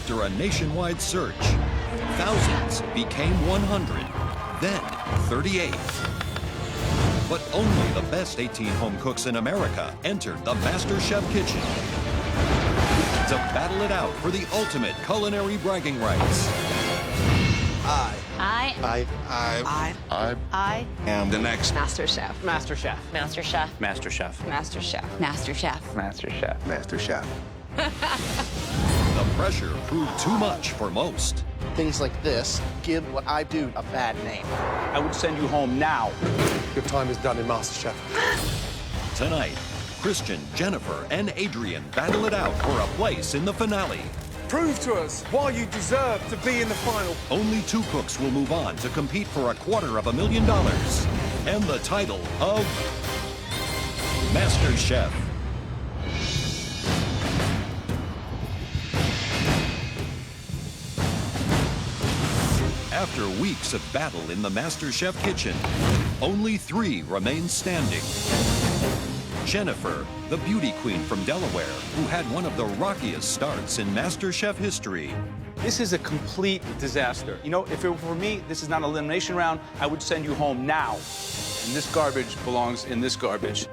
After a nationwide search, thousands became 100, then 38. But only the best 18 home cooks in America entered the MasterChef kitchen to battle it out for the ultimate culinary bragging rights. I am the next MasterChef. MasterChef. MasterChef. MasterChef. MasterChef. MasterChef. MasterChef. MasterChef. The pressure proved too much for most. Things like this give what I do a bad name. I would send you home now. Your time is done in MasterChef. Tonight, Christian, Jennifer, and Adrian battle it out for a place in the finale. Prove to us why you deserve to be in the final. Only 2 cooks will move on to compete for $250,000 and the title of MasterChef. After weeks of battle in the MasterChef kitchen, only 3 remain standing. Jennifer, the beauty queen from Delaware, who had one of the rockiest starts in MasterChef history. This is a complete disaster. You know, if it were for me, this is not an elimination round. I would send you home now. And this garbage belongs in this garbage.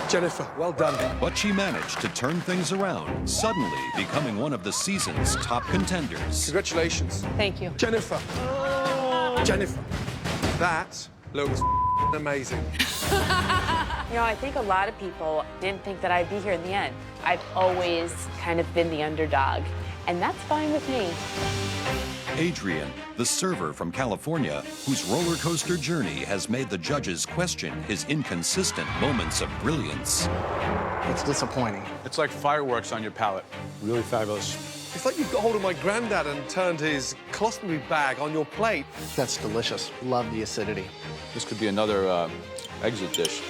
Jennifer, well done. But she managed to turn things around, suddenly becoming one of the season's top contenders. Congratulations. Thank you. Jennifer. Jennifer, that looks amazing. You know, I think a lot of people didn't think that I'd be here in the end. I've always kind of been the underdog, and that's fine with me. Adrian, the server from California, whose roller coaster journey has made the judges question his inconsistent moments of brilliance. It's disappointing. It's like fireworks on your palate. Really fabulous. It's like you've got hold of my granddad and turned his colostomy bag on your plate. That's delicious. Love the acidity. This could be another exit dish.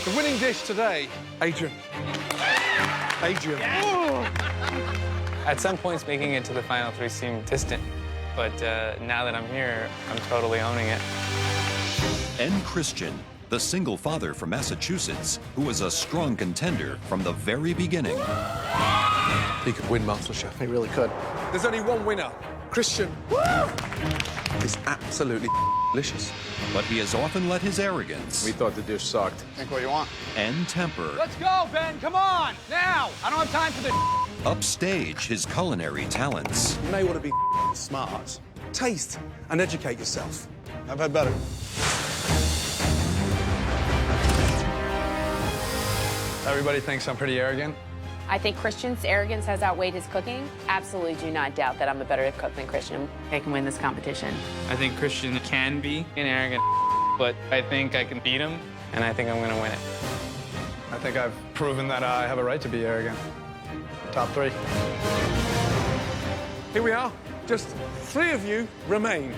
The winning dish today, Adrian. Adrian. At some points, making it to the final 3 seemed distant, but now that I'm here, I'm totally owning it. And Christian, the single father from Massachusetts, who was a strong contender from the very beginning. He could win MasterChef. He really could. There's only one winner. Christian. It's absolutely delicious. But he has often let his arrogance We thought the dish sucked. Think what you want. and temper Let's go, Ben. Come on. Now. I don't have time for this. upstage his culinary talents. You may want to be smart. Taste and educate yourself. I've had better. Everybody thinks I'm pretty arrogant. I think Christian's arrogance has outweighed his cooking. Absolutely do not doubt that I'm a better cook than Christian. I can win this competition. I think Christian can be an arrogant, but I think I can beat him, and I think I'm going to win it. I think I've proven that I have a right to be arrogant. Top 3. Here we are. Just 3 of you remain.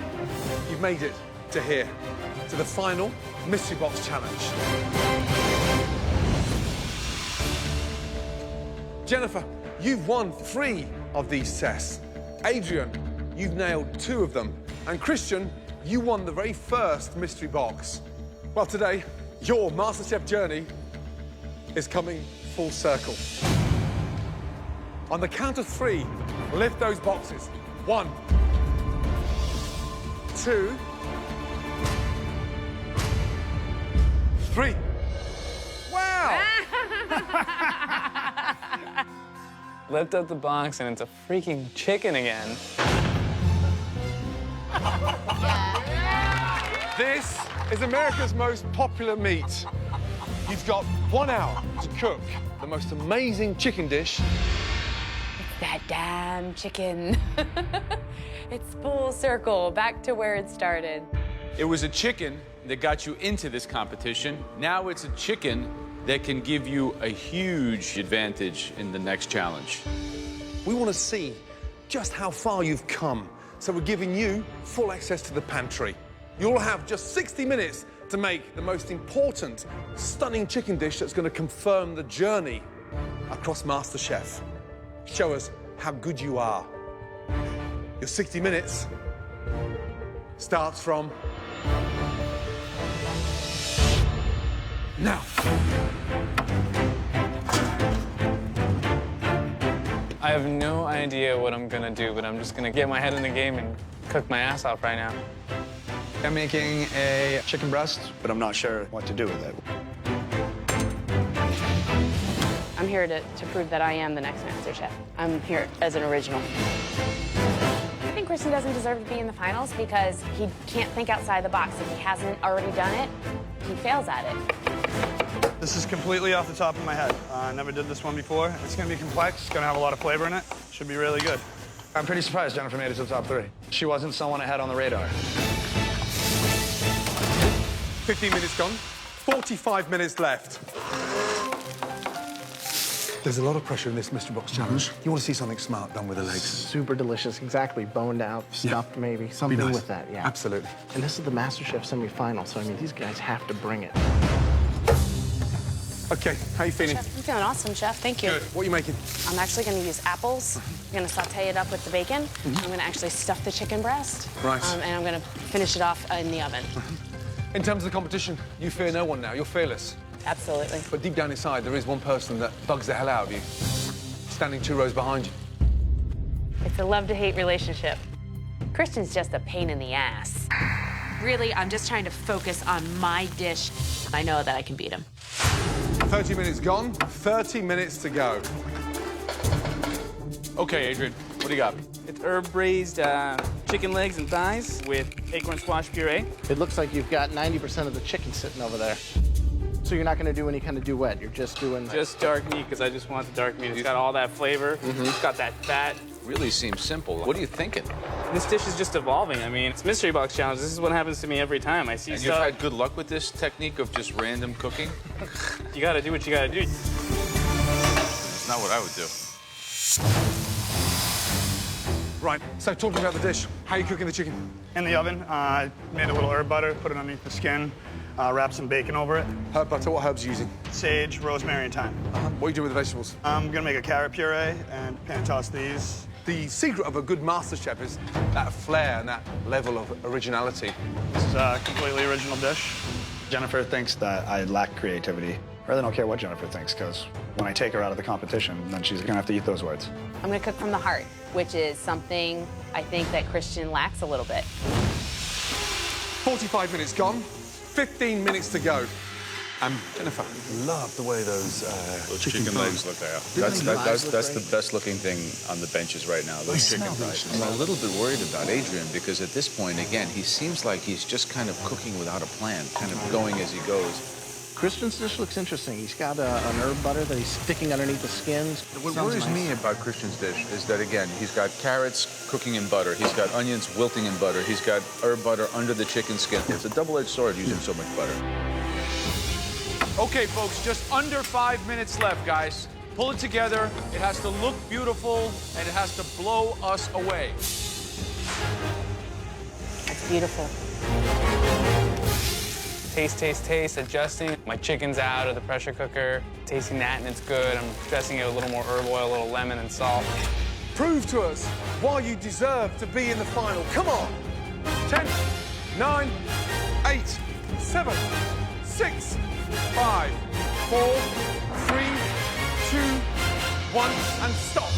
You've made it to here, to the final Mystery Box Challenge. Jennifer, you've won 3 of these tests. Adrian, you've nailed 2 of them. And Christian, you won the very first mystery box. Well, today, your MasterChef journey is coming full circle. On the count of 3, lift those boxes. 1, 2, 3. Wow! Lift up the box, and it's a freaking chicken again. This is America's most popular meat. You've got 1 hour to cook the most amazing chicken dish. It's that damn chicken. It's full circle, back to where it started. It was a chicken that got you into this competition. Now it's a chicken that can give you a huge advantage in the next challenge. We want to see just how far you've come, so we're giving you full access to the pantry. You'll have just 60 minutes to make the most important, stunning chicken dish that's going to confirm the journey across MasterChef. Show us how good you are. Your 60 minutes starts from now. I have no idea what I'm gonna do, but I'm just gonna get my head in the game and cook my ass off right now. I'm making a chicken breast, but I'm not sure what to do with it. I'm here to prove that I am the next MasterChef. I'm here as an original. I think Christian doesn't deserve to be in the finals because he can't think outside the box. If he hasn't already done it, he fails at it. This is completely off the top of my head. I never did this one before. It's gonna be complex, it's gonna have a lot of flavor in it. Should be really good. I'm pretty surprised Jennifer made it to the top 3. She wasn't someone I had on the radar. 15 minutes gone, 45 minutes left. There's a lot of pressure in this mystery box challenge. You want to see something smart done with the legs. Super delicious, exactly. Boned out, stuffed maybe, something nice. with that, yeah. Absolutely. And this is the MasterChef semi-final, so I mean, these guys have to bring it. Okay, how you feeling? Chef, I'm feeling awesome, Chef. Thank you. Good. What are you making? I'm actually going to use apples. I'm going to saute it up with the bacon. I'm going to actually stuff the chicken breast. Right. And I'm going to finish it off in the oven. In terms of the competition, you fear no one now. You're fearless. Absolutely. But deep down inside, there is one person that bugs the hell out of you, standing 2 rows behind you. It's a love-to-hate relationship. Christian's just a pain in the ass. Really, I'm just trying to focus on my dish. I know that I can beat him. 30 minutes gone, 30 minutes to go. Okay, Adrian, what do you got? It's herb-braised chicken legs and thighs with acorn squash puree. It looks like you've got 90% of the chicken sitting over there. So you're not going to do any kind of duet. You're just doing... Just dark meat, because I just want the dark meat. It's got all that flavor. It's got that fat. Really seems simple. What are you thinking? This dish is just evolving. I mean, it's Mystery Box Challenge. This is what happens to me every time. I see And you've stuff. had good luck with this technique of just random cooking? You got to do what you got to do. It's not what I would do. Right, so talking about the dish, how are you cooking the chicken? In the oven, I made a little herb butter, put it underneath the skin, wrap some bacon over it. Herb butter, what herbs are you using? Sage, rosemary, and thyme. What are you doing with the vegetables? I'm gonna make a carrot puree and pan toss these. The secret of a good MasterChef is that flair and that level of originality. This is a completely original dish. Jennifer thinks that I lack creativity. I really don't care what Jennifer thinks, because when I take her out of the competition, then she's gonna have to eat those words. I'm going to cook from the heart, which is something I think that Christian lacks a little bit. 45 minutes gone, 15 minutes to go. Jennifer, love the way those chicken legs look there. That's the best looking thing on the benches right now. Those chicken legs. I'm a little bit worried about Adrian because at this point, again, he seems like he's just kind of cooking without a plan, kind of going as he goes. Christian's dish looks interesting. He's got an herb butter that he's sticking underneath the skins. What worries me about Christian's dish is that, again, he's got carrots cooking in butter. He's got onions wilting in butter. He's got herb butter under the chicken skin. It's a double-edged sword using so much butter. Okay, folks, just under 5 minutes left, guys. Pull it together. It has to look beautiful, and it has to blow us away. It's beautiful. Taste, taste, taste, adjusting. My chicken's out of the pressure cooker, tasting that, and it's good. I'm dressing it with a little more herb oil, a little lemon and salt. prove to us why you deserve to be in the final. Come on. 10, 9, 8, 7, 6, 5, 4, 3, 2, 1, and stop.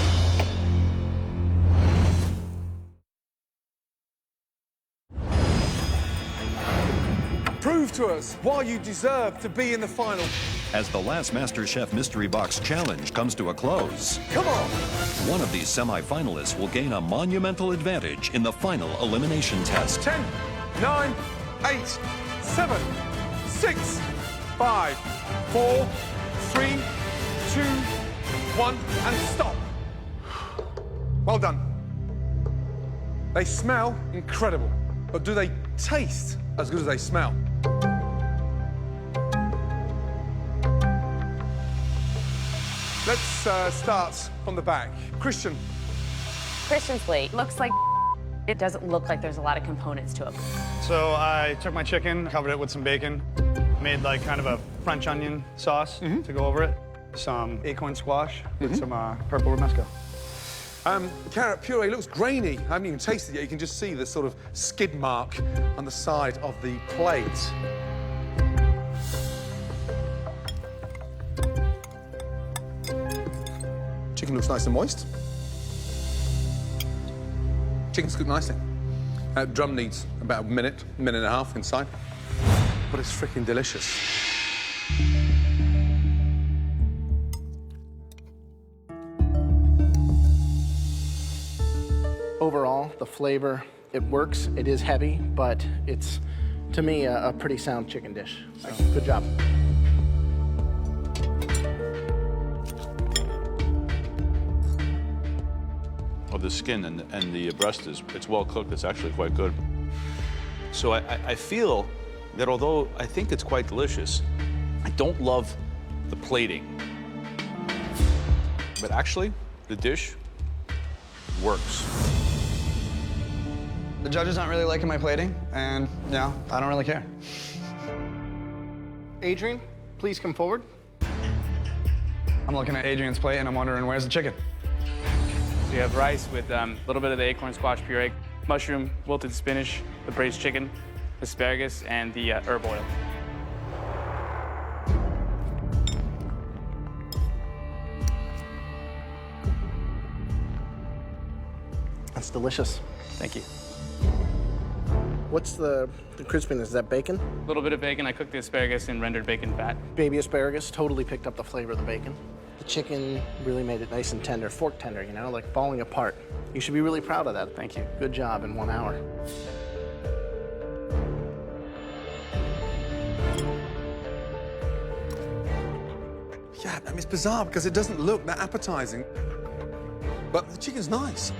Prove to us why you deserve to be in the final. As the last MasterChef Mystery Box Challenge comes to a close, Come on. one of these semi-finalists will gain a monumental advantage in the final elimination test. 10, 9, 8, 7, 6, 5, 4, 3, 2, 1, and stop. Well done. They smell incredible, but do they taste as good as they smell? Let's start from the back. Christian. Christian's plate looks like it doesn't look like there's a lot of components to it. So I took my chicken, covered it with some bacon, made like kind of a French onion sauce to go over it. Some acorn squash with some purple romesco. Carrot puree looks grainy. I haven't even tasted it yet. You can just see the sort of skid mark on the side of the plate. Chicken looks nice and moist. Chicken's cooked nicely. Drum needs about a minute and a half inside. But it's freaking delicious. Overall, the flavor, it works. It is heavy, but it's, to me, a pretty sound chicken dish. So, good job. Oh, the skin and the breast it's well cooked. It's actually quite good. So I feel that although I think it's quite delicious, I don't love the plating. But actually, the dish works. The judges aren't really liking my plating, and, I don't really care. Adrian, please come forward. I'm looking at Adrian's plate, and I'm wondering, where's the chicken? So you have rice with a little bit of the acorn squash puree, mushroom, wilted spinach, the braised chicken, asparagus, and the herb oil. That's delicious. Thank you. What's the crispiness? Is that bacon? A little bit of bacon. I cooked the asparagus in rendered bacon fat. Baby asparagus totally picked up the flavor of the bacon. The chicken really made it nice and tender, fork tender, you know, like falling apart. You should be really proud of that. Thank you. Good job in 1 hour. Yeah, I mean, it's bizarre because it doesn't look that appetizing. But the chicken's nice.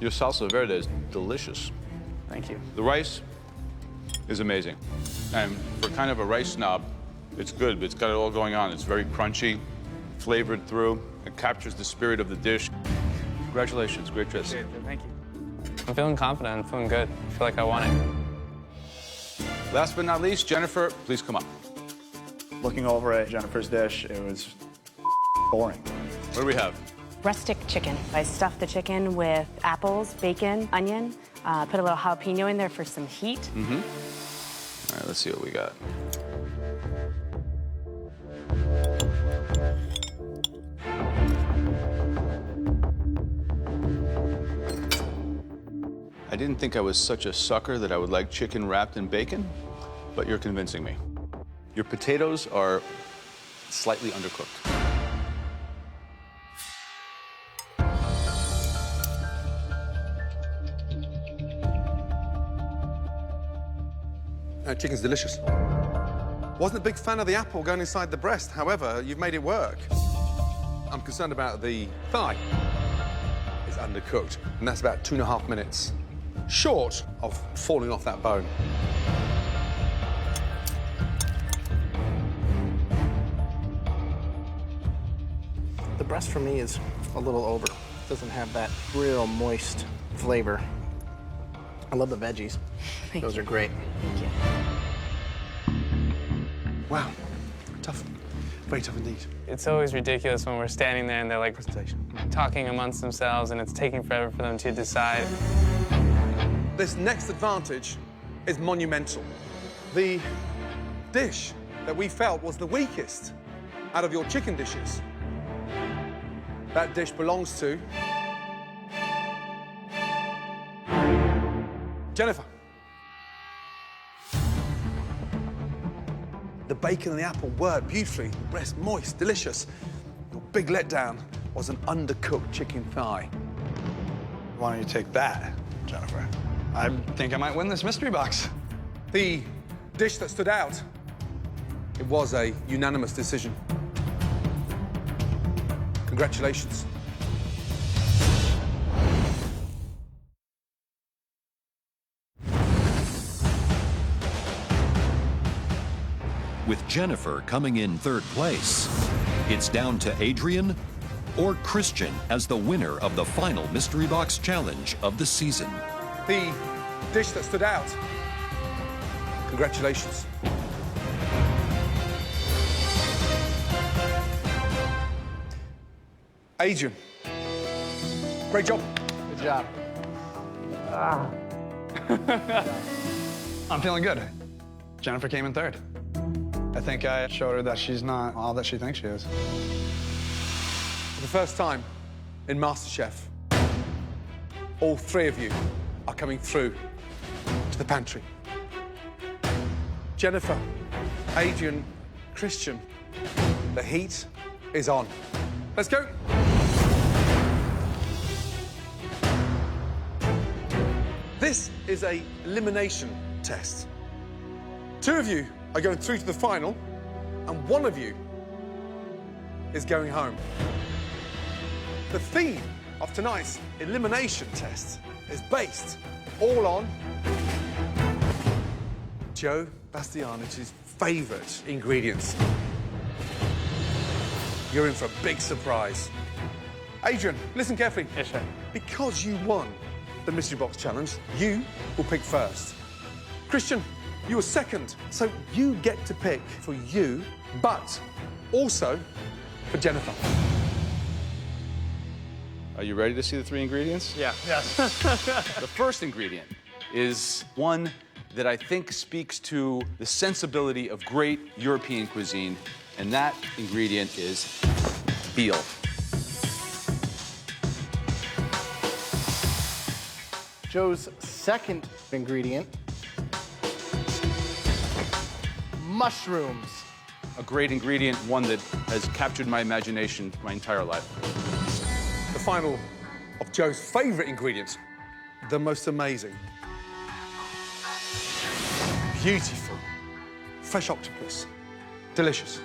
Your salsa verde is delicious. Thank you. The rice is amazing. And for kind of a rice snob, it's good, but it's got it all going on. It's very crunchy, flavored through. It captures the spirit of the dish. Congratulations, great dress. Thank you. I'm feeling confident. I'm feeling good. I feel like I won it. Last but not least, Jennifer, please come up. Looking over at Jennifer's dish, it was boring. What do we have? Rustic chicken. I stuffed the chicken with apples, bacon, onion, put a little jalapeno in there for some heat. Mm-hmm. All right, let's see what we got. I didn't think I was such a sucker that I would like chicken wrapped in bacon, but you're convincing me. Your potatoes are slightly undercooked. Chicken's delicious. Wasn't a big fan of the apple going inside the breast. However, you've made it work. I'm concerned about the thigh. It's undercooked, and that's about 2.5 minutes short of falling off that bone. The breast for me is a little over. It doesn't have that real moist flavor. I love the veggies. Those are great. Thank you. Wow, tough, very tough indeed. It's always ridiculous when we're standing there and they're like talking amongst themselves and it's taking forever for them to decide. This next advantage is monumental. The dish that we felt was the weakest out of your chicken dishes, that dish belongs to Jennifer. The bacon and the apple worked beautifully. The breast moist, delicious. Your big letdown was an undercooked chicken thigh. Why don't you take that, Jennifer? I think I might win this mystery box. The dish that stood out, it was a unanimous decision. Congratulations. With Jennifer coming in third place, it's down to Adrian or Christian as the winner of the final Mystery Box Challenge of the season. The dish that stood out, congratulations. Adrian, great job. Good job. I'm feeling good. Jennifer came in third. I think I showed her that she's not all that she thinks she is. the first time in MasterChef, all three of you are coming through to the pantry. Jennifer, Adrian, Christian, the heat is on. Let's go. This is a elimination test. Two of you are going through to the final, and one of you is going home. The theme of tonight's elimination test is based all on Joe Bastianich's favourite ingredients. You're in for a big surprise. Adrian, listen carefully. Yes, sir. Because you won the Mystery Box Challenge, you will pick first. Christian, you were second, so you get to pick for you, but also for Jennifer. Are you ready to see the three ingredients? Yeah. Yes. The first ingredient is one that I think speaks to the sensibility of great European cuisine, and that ingredient is veal. Joe's second ingredient, mushrooms. A great ingredient, one that has captured my imagination my entire life. The final of Joe's favourite ingredient, the most amazing. Beautiful, fresh octopus, delicious.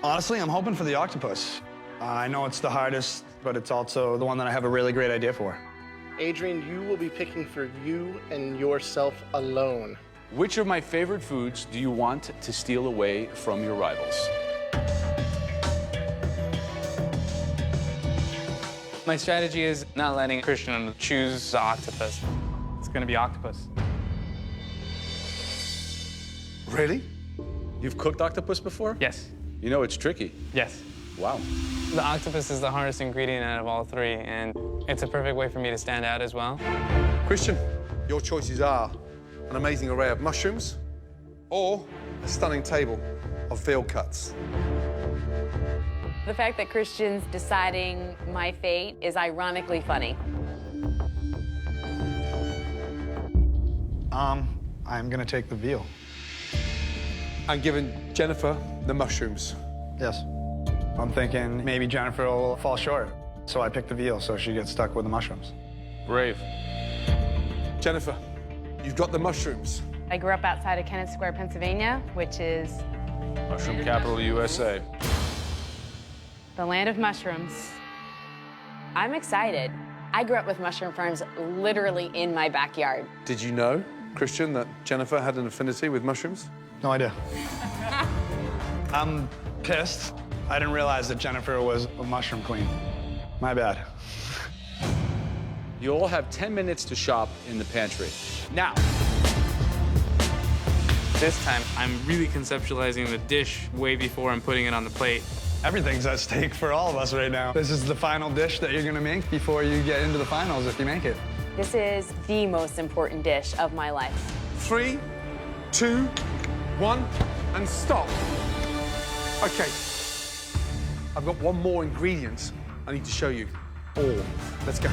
Honestly, I'm hoping for the octopus. I know it's the hardest, but it's also the one that I have a really great idea for. Adrian, you will be picking for you and yourself alone. Which of my favorite foods do you want to steal away from your rivals? My strategy is not letting Christian choose the octopus. It's gonna be octopus. Really? You've cooked octopus before? Yes. You know it's tricky. Yes. Wow. The octopus is the hardest ingredient out of all three, and it's a perfect way for me to stand out as well. Christian, your choices are an amazing array of mushrooms or a stunning table of veal cuts. The fact that Christian's deciding my fate is ironically funny. I'm gonna take the veal. And giving Jennifer the mushrooms. Yes. I'm thinking maybe Jennifer will fall short, so I picked the veal so she gets stuck with the mushrooms. Brave. Jennifer, you've got the mushrooms. I grew up outside of Kennett Square, Pennsylvania, which is Mushroom capital of the USA. the land of mushrooms. I'm excited. I grew up with mushroom farms literally in my backyard. Did you know, Christian, that Jennifer had an affinity with mushrooms? No idea. I'm pissed. I didn't realize that Jennifer was a mushroom queen. My bad. You all have 10 minutes to shop in the pantry. Now. This time, I'm really conceptualizing the dish way before I'm putting it on the plate. Everything's at stake for all of us right now. This is the final dish that you're gonna make before you get into the finals, if you make it. This is the most important dish of my life. 3, 2, 1, and stop. Okay. I've got one more ingredient I need to show you all. Let's go.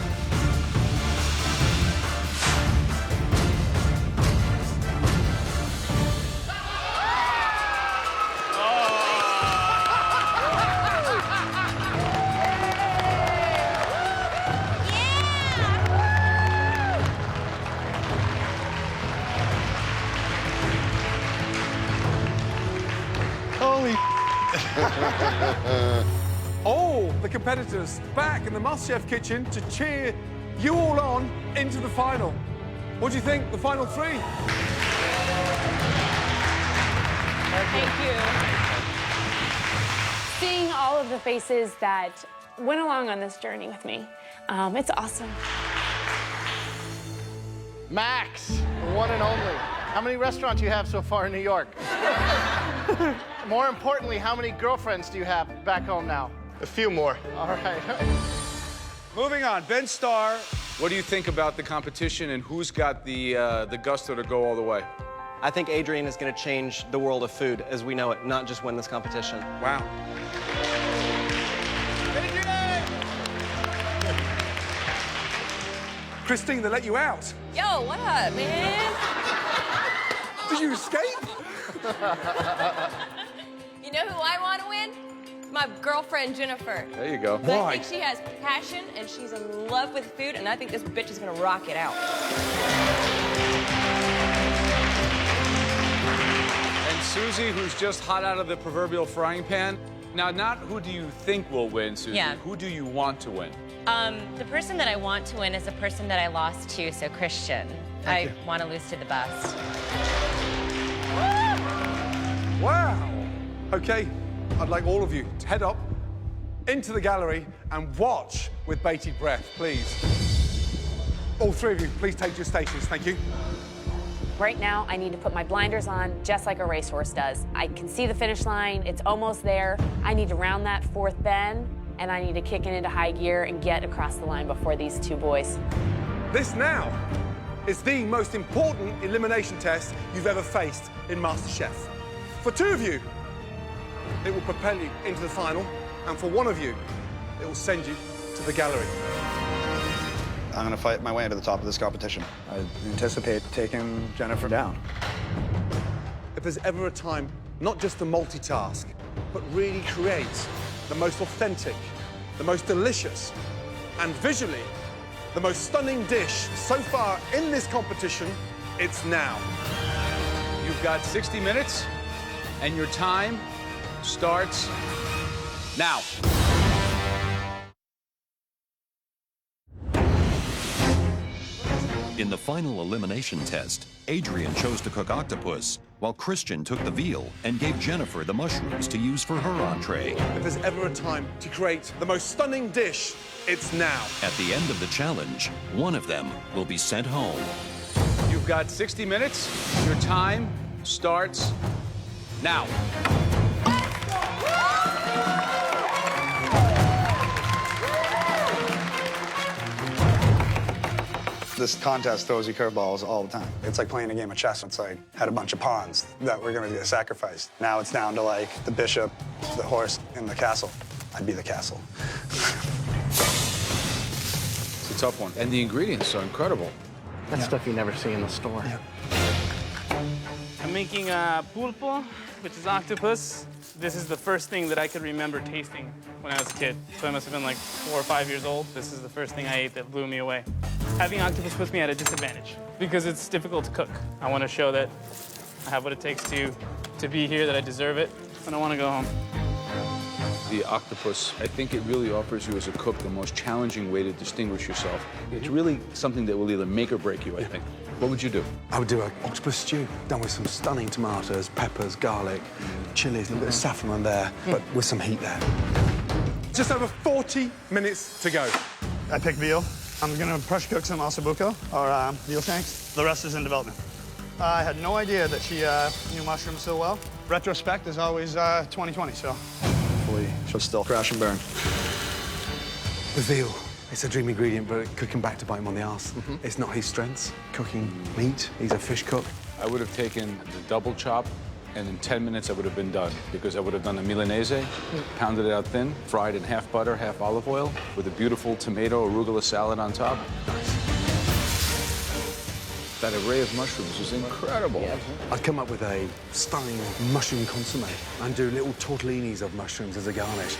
All the competitors back in the MasterChef kitchen to cheer you all on into the final. What do you think, the final three? Thank you. Seeing all of the faces that went along on this journey with me, it's awesome. Max, the one and only. How many restaurants do you have so far in New York? More importantly, how many girlfriends do you have back home now? A few more. All right. Moving on, Ben Starr. What do you think about the competition and who's got the gusto to go all the way? I think Adrian is going to change the world of food as we know it, not just win this competition. Wow. Adrian! Christine, they let you out. Yo, what up, man? Did you escape? You know who I want to win? My girlfriend, Jennifer. There you go. Why? I think she has passion, and she's in love with food, and I think this bitch is gonna rock it out. And Susie, who's just hot out of the proverbial frying pan. Now, not who do you think will win, Susie? Yeah. Who do you want to win? The person that I want to win is the person that I lost to, so Christian. I want to lose to the best. Wow. Okay, I'd like all of you to head up into the gallery and watch with bated breath, please. All three of you, please take your stations. Thank you. Right now, I need to put my blinders on just like a racehorse does. I can see the finish line. It's almost there. I need to round that fourth bend, and I need to kick it into high gear and get across the line before these two boys. This now is the most important elimination test you've ever faced in MasterChef. For two of you, it will propel you into the final, and for one of you, it will send you to the gallery. I'm going to fight my way to the top of this competition. I anticipate taking Jennifer down. If there's ever a time not just to multitask, but really create the most authentic, the most delicious, and visually the most stunning dish so far in this competition, it's now. You've got 60 minutes, and your time starts now. In the final elimination test, Adrian chose to cook octopus, while Christian took the veal and gave Jennifer the mushrooms to use for her entree. If there's ever a time to create the most stunning dish, it's now. At the end of the challenge, one of them will be sent home. You've got 60 minutes. Your time starts now. This contest throws you curveballs all the time. It's like playing a game of chess. It's like, had a bunch of pawns that were gonna get sacrificed. Now it's down to like the bishop, the horse, and the castle. I'd be the castle. It's a tough one. And the ingredients are incredible. That's stuff you never see in the store. I'm making pulpo, which is octopus. This is the first thing that I could remember tasting when I was a kid. So I must have been like 4 or 5 years old. This is the first thing I ate that blew me away. Having octopus puts me at a disadvantage because it's difficult to cook. I want to show that I have what it takes to be here, that I deserve it, and I want to go home. The octopus, I think it really offers you as a cook the most challenging way to distinguish yourself. It's really something that will either make or break you, I think. What would you do? I would do an octopus stew, done with some stunning tomatoes, peppers, garlic, chilies, a little bit of saffron on there, but with some heat there. Just over 40 minutes to go. I picked veal. I'm gonna pressure cook some ossobuco, or veal shanks. The rest is in development. I had no idea that she knew mushrooms so well. Retrospect is always 2020, so hopefully she'll still crash and burn. The veal, it's a dream ingredient, but cooking back to bite him on the arse. It's not his strengths. Cooking meat, he's a fish cook. I would have taken the double chop, and in 10 minutes I would have been done, because I would have done a Milanese, pounded it out thin, fried in half butter, half olive oil, with a beautiful tomato arugula salad on top. That array of mushrooms was incredible. Yeah. I'd come up with a stunning mushroom consomme and do little tortellinis of mushrooms as a garnish.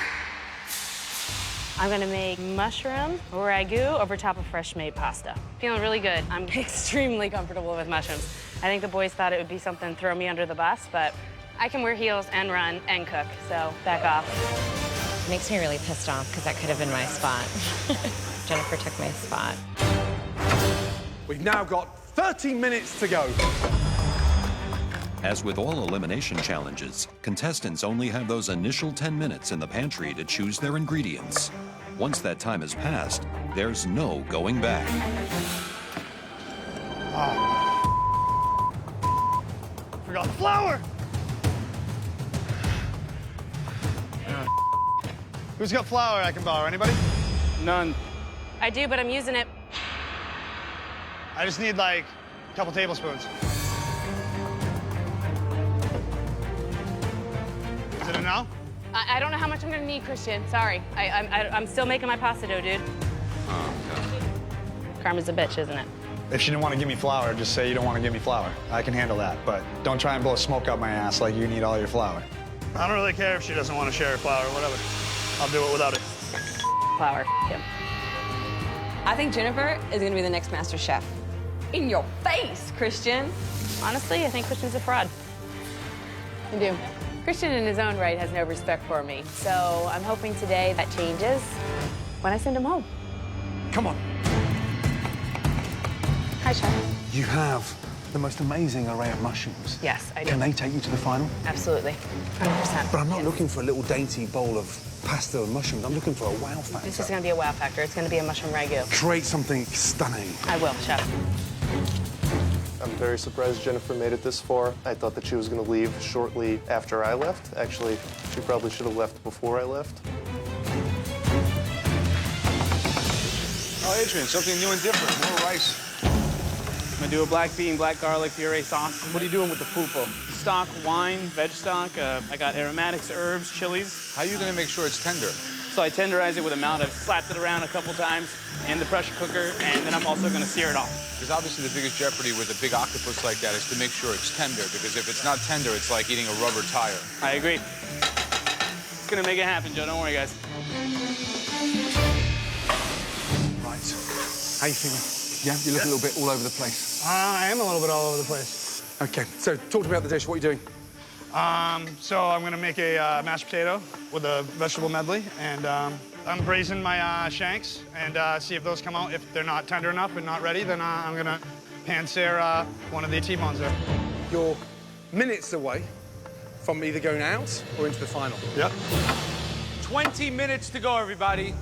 I'm gonna make mushroom ragu over top of fresh-made pasta. Feeling really good. I'm extremely comfortable with mushrooms. I think the boys thought it would be something to throw me under the bus, but I can wear heels and run and cook, so back off. It makes me really pissed off because that could have been my spot. Jennifer took my spot. We've now got 30 minutes to go. As with all elimination challenges, contestants only have those initial 10 minutes in the pantry to choose their ingredients. Once that time has passed, there's no going back. Forgot the flour! Who's got flour I can borrow? Anybody? None. I do, but I'm using it. I just need like a couple tablespoons. Is it enough? I don't know how much I'm gonna need, Christian. Sorry. I'm still making my pasta dough, dude. Karma's a bitch, isn't it? If she didn't want to give me flour, just say you don't want to give me flour. I can handle that, but don't try and blow smoke up my ass like you need all your flour. I don't really care if she doesn't want to share her flour or whatever. I'll do it without it. Flour, him. I think Jennifer is going to be the next Master Chef. In your face, Christian. Honestly, I think Christian's a fraud. I do. Christian in his own right has no respect for me, so I'm hoping today that changes when I send him home. Come on. Hi, Chef. You have the most amazing array of mushrooms. Yes, I do. Can they take you to the final? Absolutely, 100%. But I'm not looking for a little dainty bowl of pasta and mushrooms. I'm looking for a wow factor. This is going to be a wow factor. It's going to be a mushroom ragu. Create something stunning. I will, Chef. I'm very surprised Jennifer made it this far. I thought that she was going to leave shortly after I left. Actually, she probably should have left before I left. Oh, Adrian, something new and different. More rice. I'm gonna do a black bean, black garlic puree sauce. What are you doing with the pulpo? Stock, wine, veg stock. I got aromatics, herbs, chilies. How are you going to make sure it's tender? So I tenderize it with a mount. I've slapped it around a couple times in the pressure cooker, and then I'm also gonna sear it off. Because obviously the biggest jeopardy with a big octopus like that is to make sure it's tender, because if it's not tender, it's like eating a rubber tire. I agree. It's gonna make it happen, Joe. Don't worry, guys. Right. How you feeling? Yeah, you look a little bit all over the place. I am a little bit all over the place. Okay, so talk to me about the dish. What are you doing? So I'm gonna make a mashed potato with a vegetable medley, and I'm braising my shanks and see if those come out. If they're not tender enough and not ready, then I'm gonna pan-sear one of the T-bones there. You're minutes away from either going out or into the final. Yep. 20 minutes to go, everybody.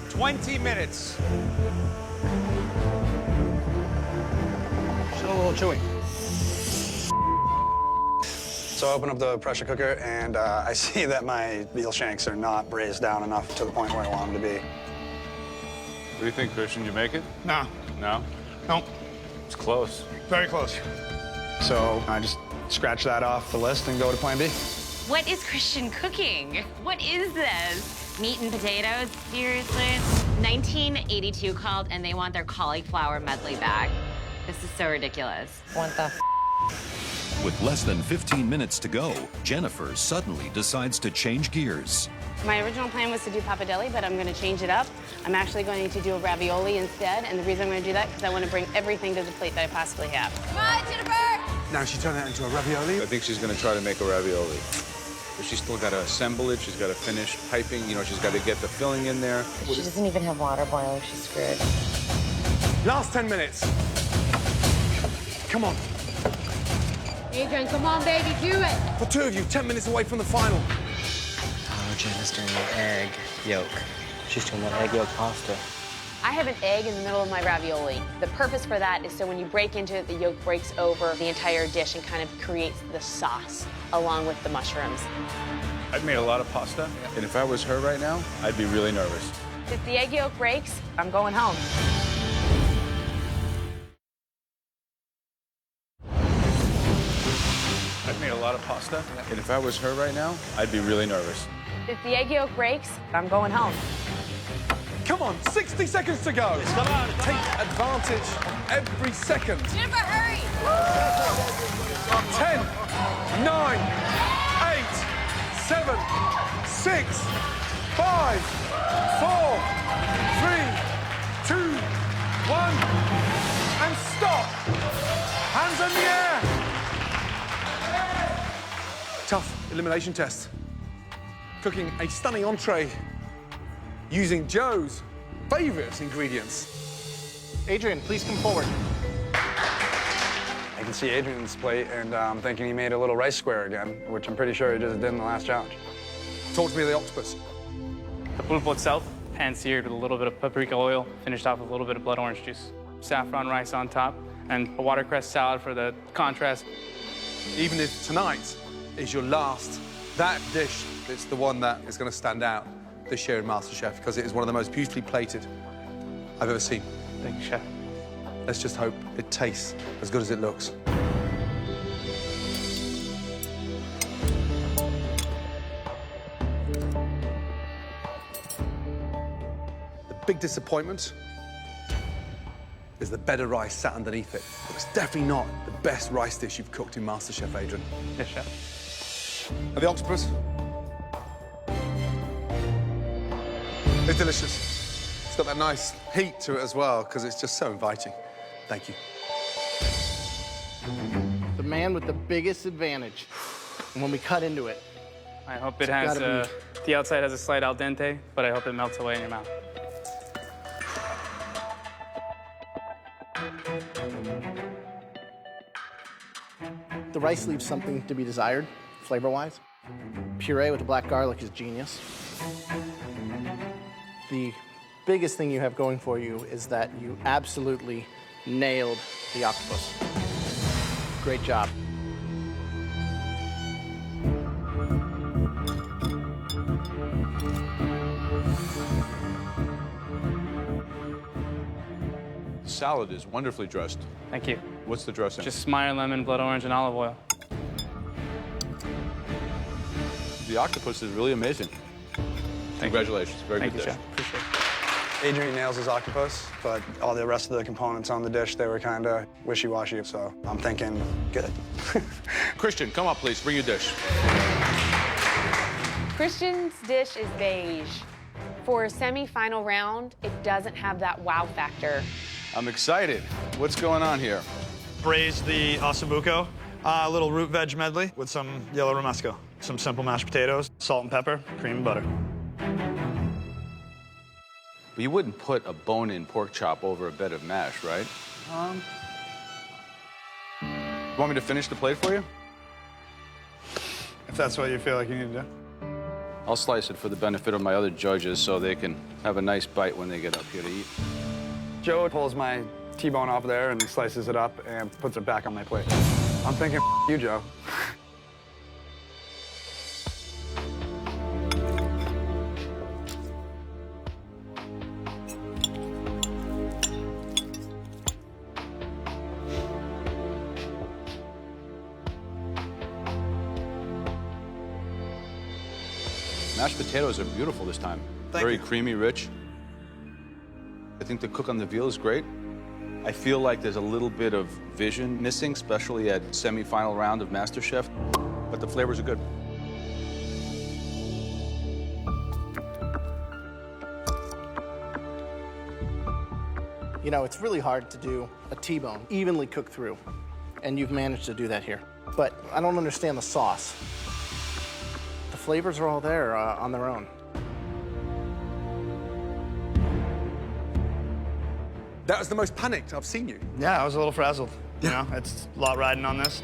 20 minutes. Still a little chewy. So I open up the pressure cooker, and I see that my veal shanks are not braised down enough to the point where I want them to be. What do you think, Christian? You make it? No. No? Nope. It's close. Very close. So I just scratch that off the list and go to plan B. What is Christian cooking? What is this? Meat and potatoes? Seriously? 1982 called, and they want their cauliflower medley back. This is so ridiculous. What the f? With less than 15 minutes to go, Jennifer suddenly decides to change gears. My original plan was to do pappardelle, but I'm going to change it up. I'm actually going to do a ravioli instead, and the reason I'm going to do that is because I want to bring everything to the plate that I possibly have. Come on, Jennifer! Now she turned that into a ravioli. I think she's going to try to make a ravioli. But she's still got to assemble it. She's got to finish piping. You know, she's got to get the filling in there. She doesn't even have water boiler. She's screwed. Last 10 minutes. Come on. Adrian, come on, baby, do it. For two of you, 10 minutes away from the final. Oh, Jenna's doing an egg yolk. She's doing that egg yolk pasta. I have an egg in the middle of my ravioli. The purpose for that is so when you break into it, the yolk breaks over the entire dish and kind of creates the sauce along with the mushrooms. I've made a lot of pasta. And if I was her right now, I'd be really nervous. If the egg yolk breaks, I'm going home. I've made a lot of pasta. And if I was her right now, I'd be really nervous. If the egg yolk breaks, I'm going home. Come on, 60 seconds to go. Take advantage of every second. Jennifer, hurry! 10, 9, 8, 7, 6, 5, 4, 3, 2, 1, and stop. Hands in the air. Tough elimination test. Cooking a stunning entree using Joe's favorite ingredients. Adrian, please come forward. I can see Adrian's plate, and I'm thinking he made a little rice square again, which I'm pretty sure he just did in the last challenge. Talk to me of the octopus. The pulpo itself, pan-seared with a little bit of paprika oil, finished off with a little bit of blood orange juice. Saffron rice on top, and a watercress salad for the contrast. Even if tonight is your last, that dish is the one that is going to stand out this year in MasterChef because it is one of the most beautifully plated I've ever seen. Thank you, Chef. Let's just hope it tastes as good as it looks. The big disappointment is the bed of rice sat underneath it. But it's definitely not the best rice dish you've cooked in MasterChef, Adrian. Yes, chef. And the octopus? It's delicious. It's got that nice heat to it as well, because it's just so inviting. Thank you. The man with the biggest advantage. And when we cut into it, I hope it has, the outside has a slight al dente, but I hope it melts away in your mouth. The rice leaves something to be desired, flavor-wise. Puree with the black garlic is genius. The biggest thing you have going for you is that you absolutely nailed the octopus. Great job. The salad is wonderfully dressed. Thank you. What's the dressing? Just Meyer lemon, blood orange, and olive oil. The octopus is really amazing. Congratulations. Very Thank good you, dish. chef. Appreciate it. Adrian nails his octopus, but all the rest of the components on the dish, they were kind of wishy-washy, so I'm thinking good. Christian, come up, please. Bring your dish. Christian's dish is beige. For a semi-final round, it doesn't have that wow factor. I'm excited. What's going on here? Braised the ossobuco, a little root veg medley with some yellow romesco, some simple mashed potatoes, salt and pepper, cream and butter. But you wouldn't put a bone-in pork chop over a bed of mash, right? You want me to finish the plate for you? If that's what you feel like you need to do. I'll slice it for the benefit of my other judges so they can have a nice bite when they get up here to eat. Joe pulls my T-bone off there and slices it up and puts it back on my plate. I'm thinking, you, Joe. Mashed potatoes are beautiful this time. Very creamy, rich. I think the cook on the veal is great. I feel like there's a little bit of vision missing, especially at semi-final round of MasterChef, but the flavors are good. You know, it's really hard to do a T-bone evenly cooked through, and you've managed to do that here. But I don't understand the sauce. The flavors are all there on their own. That was the most panicked I've seen you. Yeah, I was a little frazzled. You know, it's a lot riding on this.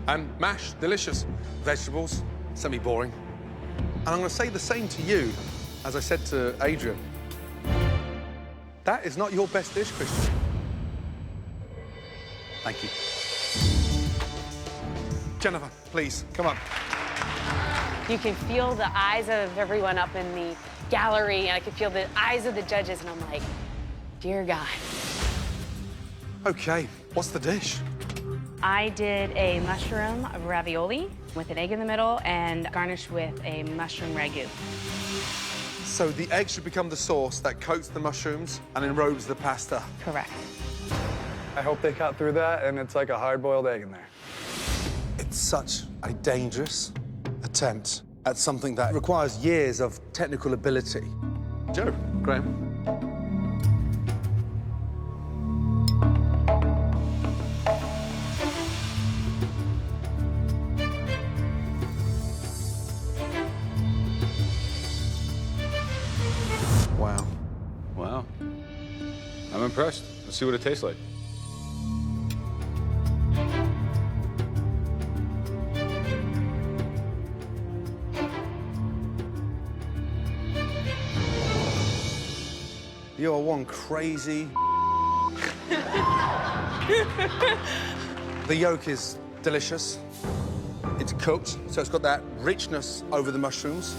And mash, delicious. Vegetables, semi-boring. And I'm going to say the same to you, as I said to Adrian. That is not your best dish, Christian. Thank you. Jennifer, please, come on. You can feel the eyes of everyone up in the gallery, and I can feel the eyes of the judges, and I'm like, dear God. Okay, what's the dish? I did a mushroom ravioli with an egg in the middle and garnished with a mushroom ragu. So the egg should become the sauce that coats the mushrooms and enrobes the pasta. Correct. I hope they cut through that and it's like a hard-boiled egg in there. It's such a dangerous attempt at something that requires years of technical ability. Joe, Graham. Wow. Wow. I'm impressed. Let's see what it tastes like. You're one crazy. The yolk is delicious. It's cooked, so it's got that richness over the mushrooms.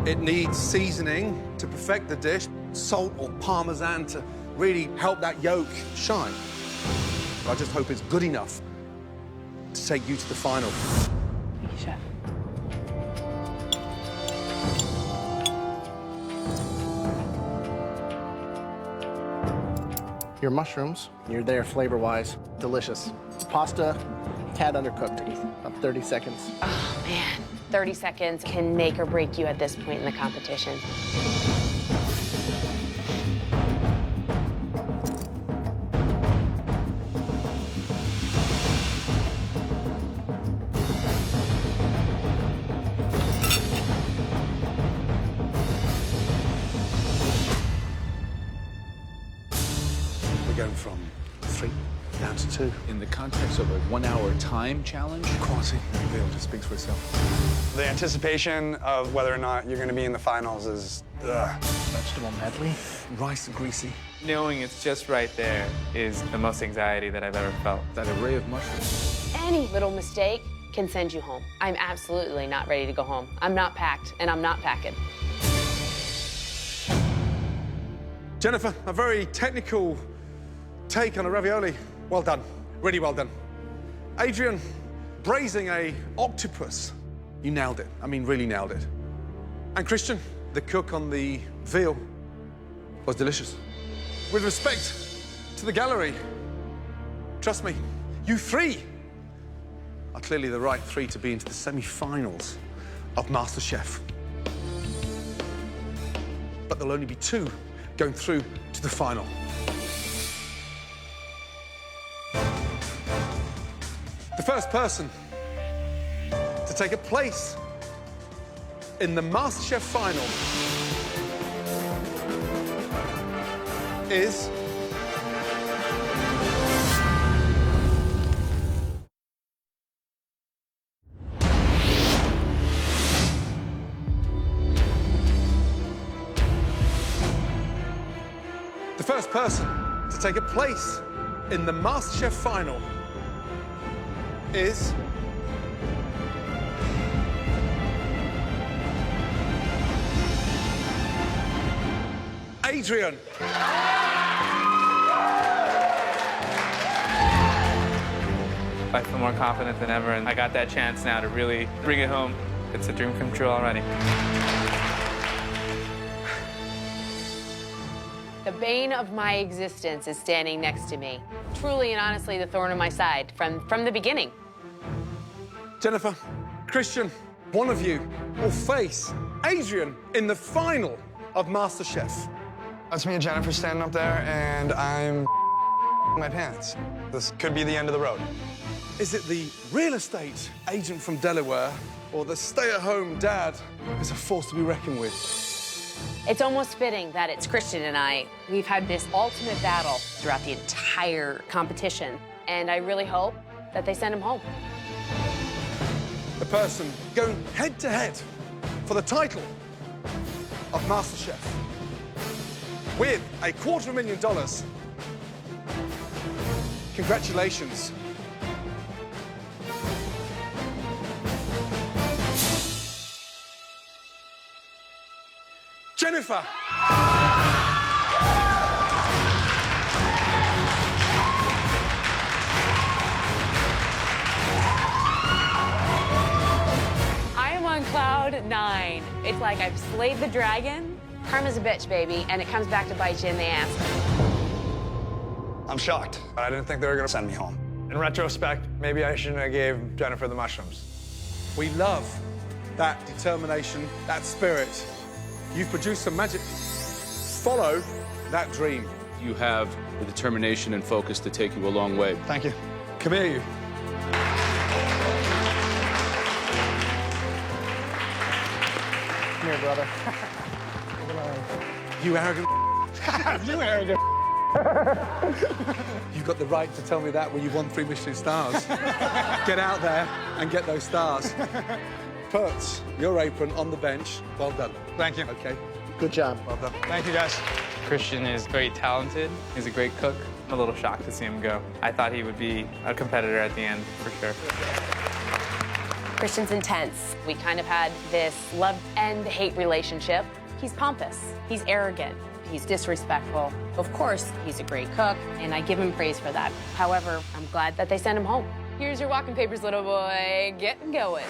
It needs seasoning to perfect the dish, salt or parmesan to really help that yolk shine. I just hope it's good enough to take you to the final. Thank you, Chef. Your mushrooms, you're there flavor-wise. Delicious. Pasta, tad undercooked, about 30 seconds. Oh, man. 30 seconds can make or break you at this point in the competition. We're going from 3 down to 2. In the context of a 1-hour time challenge? Quality and reveal just speaks for itself. The anticipation of whether or not you're going to be in the finals is, Vegetable medley. Rice and greasy. Knowing it's just right there is the most anxiety that I've ever felt. That array of mushrooms. Any little mistake can send you home. I'm absolutely not ready to go home. I'm not packed, and I'm not packing. Jennifer, a very technical take on a ravioli. Well done. Really well done. Adrian, braising a octopus. You nailed it. I mean, really nailed it. And Christian, the cook on the veal was delicious. With respect to the gallery, trust me, you 3 are clearly the right 3 to be into the semi-finals of MasterChef. But there'll only be 2 going through to the final. The first person to take a place in the MasterChef final is the first person to take a place in the MasterChef final is Adrian. I feel more confident than ever, and I got that chance now to really bring it home. It's a dream come true already. The bane of my existence is standing next to me. Truly and honestly, the thorn in my side from the beginning. Jennifer, Christian, one of you will face Adrian in the final of MasterChef. That's me and Jennifer standing up there, and I'm my pants. This could be the end of the road. Is it the real estate agent from Delaware or the stay-at-home dad who's a force to be reckoned with? It's almost fitting that it's Christian and I. We've had this ultimate battle throughout the entire competition, and I really hope that they send him home. The person going head-to-head for the title of MasterChef with a $250,000. Congratulations. Jennifer. I am on cloud 9. It's like I've slayed the dragon. Karma's a bitch, baby, and it comes back to bite you in the ass. I'm shocked. I didn't think they were going to send me home. In retrospect, maybe I shouldn't have gave Jennifer the mushrooms. We love that determination, that spirit. You've produced some magic. Follow that dream. You have the determination and focus to take you a long way. Thank you. Come here, you. Come here, brother. You arrogant. You arrogant. You've got the right to tell me that when you've won 3 Michelin stars. Get out there and get those stars. Put your apron on the bench. Well done. Thank you. Okay. Good job. Well done. Thank you, guys. Christian is very talented. He's a great cook. I'm a little shocked to see him go. I thought he would be a competitor at the end, for sure. Christian's intense. We kind of had this love and hate relationship. He's pompous. He's arrogant. He's disrespectful. Of course, he's a great cook, and I give him praise for that. However, I'm glad that they sent him home. Here's your walking papers, little boy. Get going.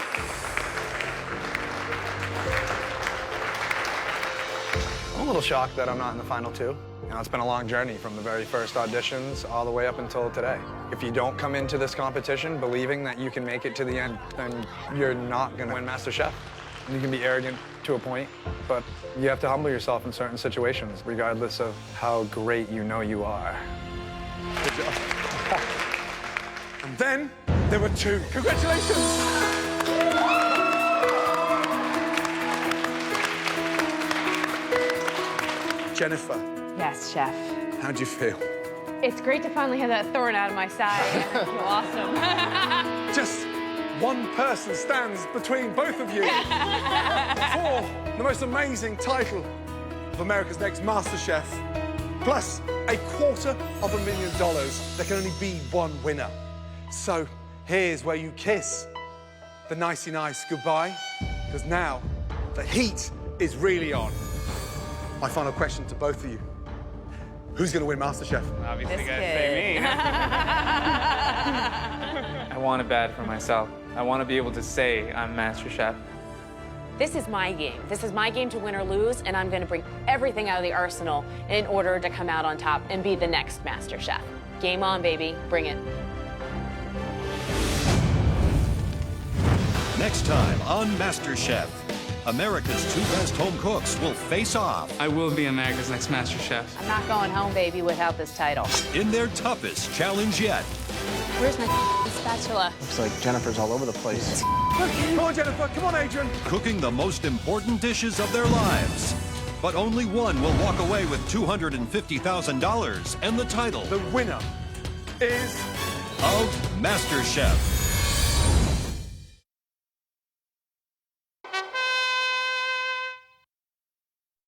a little shocked that I'm not in the final two. You know, it's been a long journey from the very first auditions all the way up until today. If you don't come into this competition believing that you can make it to the end, then you're not gonna win MasterChef. You can be arrogant to a point, but you have to humble yourself in certain situations, regardless of how great you know you are. Good job. And then there were two. Congratulations! Jennifer. Yes, chef. How do you feel? It's great to finally have that thorn out of my side. I feel awesome. Just one person stands between both of you for the most amazing title of America's Next MasterChef, plus $250,000. There can only be one winner. So here's where you kiss the nicey nice goodbye, because now the heat is really on. My final question to both of you. Who's going to win MasterChef? Obviously, you guys say me. I want it bad for myself. I want to be able to say I'm MasterChef. This is my game. This is my game to win or lose, and I'm going to bring everything out of the arsenal in order to come out on top and be the next MasterChef. Game on, baby. Bring it. Next time on MasterChef, America's two best home cooks will face off. I will be America's Next MasterChef. I'm not going home, baby, without this title. In their toughest challenge yet. Where's my spatula? Looks like Jennifer's all over the place. Come on, Jennifer. Come on, Adrian. Cooking the most important dishes of their lives. But only one will walk away with $250,000 and the title. The winner is... of MasterChef.